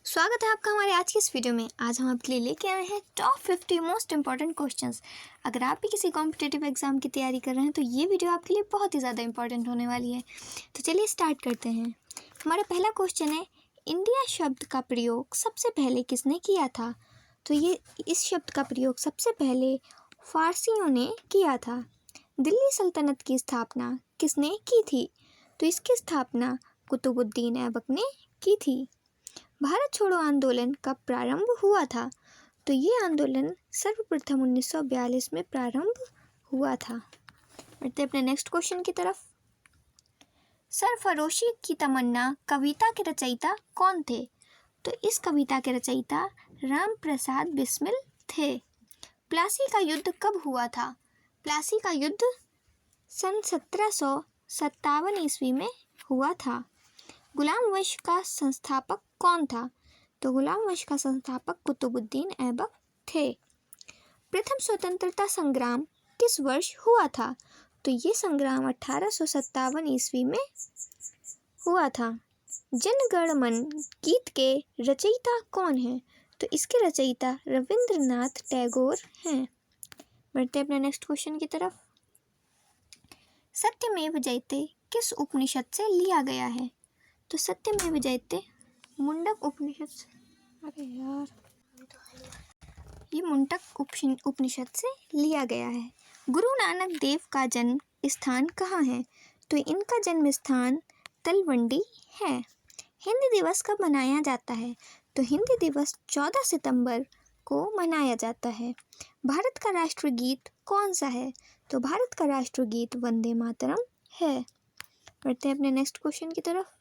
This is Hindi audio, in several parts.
स्वागत है आपका हमारे आज की इस वीडियो में। आज हम आपके लिए लेके आए हैं टॉप 50 मोस्ट इंपॉर्टेंट क्वेश्चंस। अगर आप भी किसी कॉम्पिटिटिव एग्जाम की तैयारी कर रहे हैं तो ये वीडियो आपके लिए बहुत ही ज़्यादा इंपॉर्टेंट होने वाली है। तो चलिए स्टार्ट करते हैं। हमारा पहला क्वेश्चन है, इंडिया शब्द का प्रयोग सबसे पहले किसने किया था? तो ये इस शब्द का प्रयोग सबसे पहले फारसियों ने किया था। दिल्ली सल्तनत की स्थापना किसने की थी? तो इसकी स्थापना कुतुबुद्दीन ऐबक ने की थी। भारत छोड़ो आंदोलन कब प्रारंभ हुआ था? तो ये आंदोलन सर्वप्रथम 1942 में प्रारंभ हुआ था। बढ़ते अपने नेक्स्ट क्वेश्चन की तरफ। सरफरोशी की तमन्ना कविता के रचयिता कौन थे? तो इस कविता के रचयिता राम प्रसाद बिस्मिल थे। प्लासी का युद्ध कब हुआ था? प्लासी का युद्ध सन 1757 ईस्वी में हुआ था। गुलाम वंश का संस्थापक कौन था? तो गुलाम वंश का संस्थापक कुतुबुद्दीन ऐबक थे। प्रथम स्वतंत्रता संग्राम किस वर्ष हुआ था? तो ये संग्राम 1857 ईस्वी में हुआ था। जन गण मन गीत के रचयिता कौन है? तो इसके रचयिता रविंद्रनाथ टैगोर हैं। बढ़ते अपने नेक्स्ट क्वेश्चन की तरफ। सत्यमेव जयते किस उपनिषद से लिया गया है? तो सत्यमेव जयते मुंडक उपनिषद से, ये मुंडक उपनिषद से लिया गया है। गुरु नानक देव का जन्म स्थान कहाँ है? तो इनका जन्म स्थान तलवंडी है। हिंदी दिवस कब मनाया जाता है? तो हिंदी दिवस 14 सितंबर को मनाया जाता है। भारत का राष्ट्रगीत कौन सा है? तो भारत का राष्ट्रगीत वंदे मातरम है। बढ़ते हैं अपने नेक्स्ट क्वेश्चन की तरफ।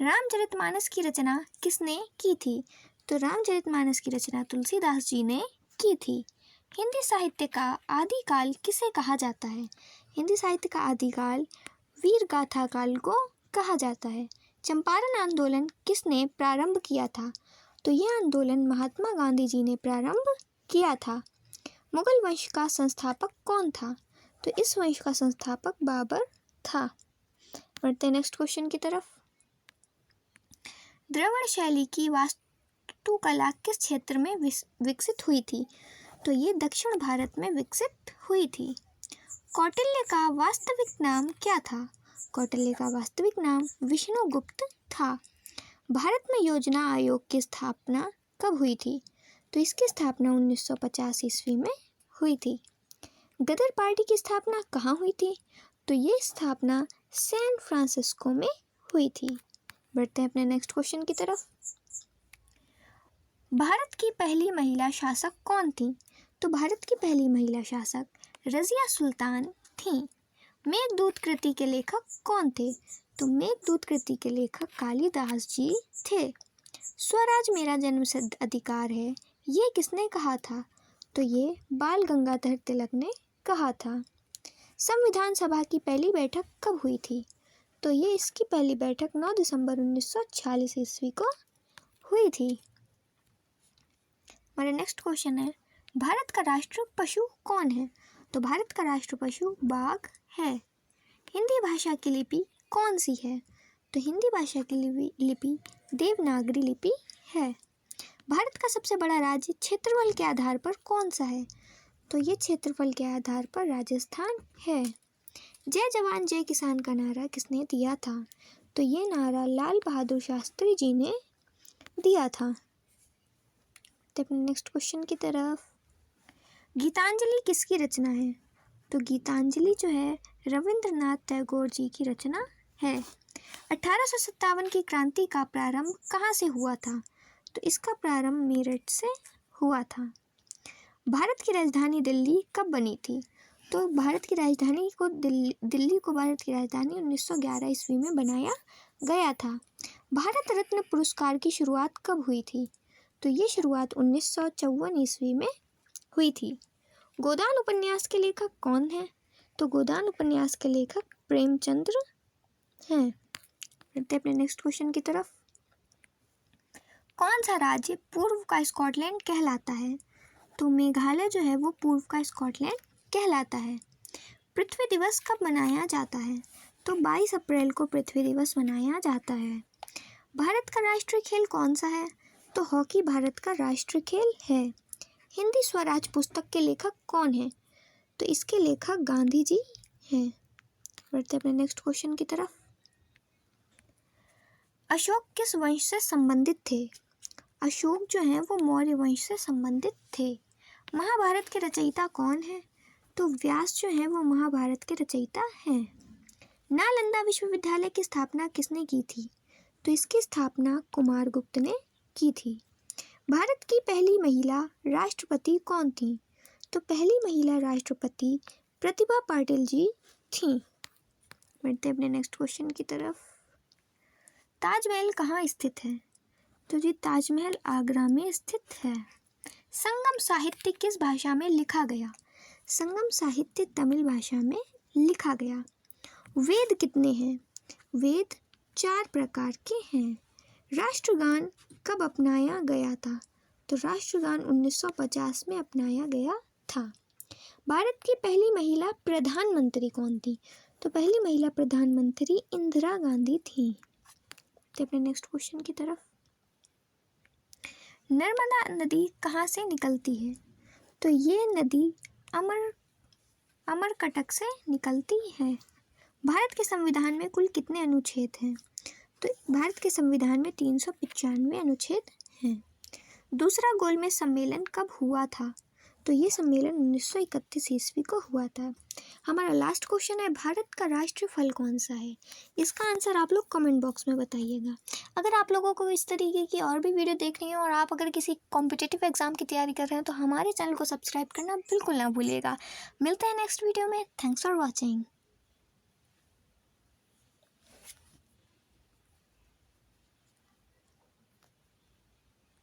रामचरितमानस की रचना किसने की थी? तो रामचरितमानस की रचना तुलसीदास जी ने की थी। हिंदी साहित्य का आदिकाल किसे कहा जाता है? हिंदी साहित्य का आदिकाल वीर गाथा काल को कहा जाता है। चंपारण आंदोलन किसने प्रारंभ किया था? तो यह आंदोलन महात्मा गांधी जी ने प्रारंभ किया था। मुगल वंश का संस्थापक कौन था? तो इस वंश का संस्थापक बाबर था। बढ़ते नेक्स्ट क्वेश्चन की तरफ। द्रविड़ शैली की वास्तुकला किस क्षेत्र में विकसित हुई थी? तो ये दक्षिण भारत में विकसित हुई थी। कौटिल्य का वास्तविक नाम क्या था? कौटिल्य का वास्तविक नाम विष्णुगुप्त था। भारत में योजना आयोग की स्थापना कब हुई थी? तो इसकी स्थापना 1950 ईस्वी में हुई थी। गदर पार्टी की स्थापना कहाँ हुई थी? तो ये स्थापना सैन फ्रांसिस्को में हुई थी। बढ़ते हैं अपने नेक्स्ट क्वेश्चन की तरफ। भारत की पहली महिला शासक कौन थी? तो भारत की पहली महिला शासक रजिया सुल्तान थी। मेघदूत कृति के लेखक कौन थे? तो मेघदूत कृति के लेखक कालिदास जी थे। स्वराज मेरा जन्मसिद्ध अधिकार है, ये किसने कहा था? तो ये बाल गंगाधर तिलक ने कहा था। संविधान सभा की पहली बैठक कब हुई थी? तो ये इसकी पहली बैठक 9 दिसंबर 1946 ईस्वी को हुई थी। हमारा नेक्स्ट क्वेश्चन है, भारत का राष्ट्र पशु कौन है? तो भारत का राष्ट्र पशु बाघ है। हिंदी भाषा की लिपि कौन सी है? तो हिंदी भाषा की लिपि देवनागरी लिपि है। भारत का सबसे बड़ा राज्य क्षेत्रफल के आधार पर कौन सा है? तो ये क्षेत्रफल के आधार पर राजस्थान है। जय जवान जय किसान का नारा किसने दिया था? तो ये नारा लाल बहादुर शास्त्री जी ने दिया था। तो अपने नेक्स्ट क्वेश्चन की तरफ। गीतांजलि किसकी रचना है? तो गीतांजलि जो है रविंद्रनाथ टैगोर जी की रचना है। 1857 की क्रांति का प्रारंभ कहाँ से हुआ था? तो इसका प्रारंभ मेरठ से हुआ था। भारत की राजधानी दिल्ली कब बनी थी? तो भारत की राजधानी को दिल्ली को भारत की राजधानी 1911 ईस्वी में बनाया गया था। भारत रत्न पुरस्कार की शुरुआत कब हुई थी? तो ये शुरुआत 1954 ईस्वी में हुई थी। गोदान उपन्यास के लेखक कौन हैं? तो गोदान उपन्यास के लेखक प्रेमचंद्र हैं। बढ़ते अपने नेक्स्ट क्वेश्चन की तरफ। कौन सा राज्य पूर्व का स्कॉटलैंड कहलाता है? तो मेघालय जो है वो पूर्व का स्कॉटलैंड कहलाता है। पृथ्वी दिवस कब मनाया जाता है? तो 22 अप्रैल को पृथ्वी दिवस मनाया जाता है। भारत का राष्ट्रीय खेल कौन सा है? तो हॉकी भारत का राष्ट्रीय खेल है। हिंदी स्वराज पुस्तक के लेखक कौन है? तो इसके लेखक गांधी जी हैं। बढ़ते अपने नेक्स्ट क्वेश्चन की तरफ। अशोक किस वंश से संबंधित थे? अशोक जो है वो मौर्य वंश से संबंधित थे। महाभारत के रचयिता कौन है? तो व्यास जो है वो महाभारत के रचयिता हैं। नालंदा विश्वविद्यालय की स्थापना किसने की थी? तो इसकी स्थापना कुमारगुप्त ने की थी। भारत की पहली महिला राष्ट्रपति कौन थी? तो पहली महिला राष्ट्रपति प्रतिभा पाटिल जी थी। बढ़ते अपने नेक्स्ट क्वेश्चन की तरफ। ताजमहल कहाँ स्थित है? तो जी ताजमहल आगरा में स्थित है। संगम साहित्य किस भाषा में लिखा गया? संगम साहित्य तमिल भाषा में लिखा गया। वेद कितने हैं? वेद 4 प्रकार के हैं। राष्ट्रगान कब अपनाया गया था? तो राष्ट्रगान 1950 में अपनाया गया था। भारत की पहली महिला प्रधानमंत्री कौन थी? तो पहली महिला प्रधानमंत्री इंदिरा गांधी थी। तो अपने नेक्स्ट क्वेश्चन की तरफ। नर्मदा नदी कहाँ से निकलती है? तो ये नदी अमरकटक से निकलती है। भारत के संविधान में कुल कितने अनुच्छेद हैं? तो भारत के संविधान में 395 अनुच्छेद हैं। दूसरा गोलमेज सम्मेलन कब हुआ था? तो ये सम्मेलन 1931 ईस्वी को हुआ था। हमारा लास्ट क्वेश्चन है, भारत का राष्ट्रीय फल कौन सा है? इसका आंसर आप लोग कमेंट बॉक्स में बताइएगा। अगर आप लोगों को इस तरीके की और भी वीडियो देखनी है और आप अगर किसी कॉम्पिटिटिव एग्जाम की तैयारी कर रहे हैं तो हमारे चैनल को सब्सक्राइब करना बिल्कुल ना भूलिएगा। मिलते हैं नेक्स्ट वीडियो में। Thanks for watching.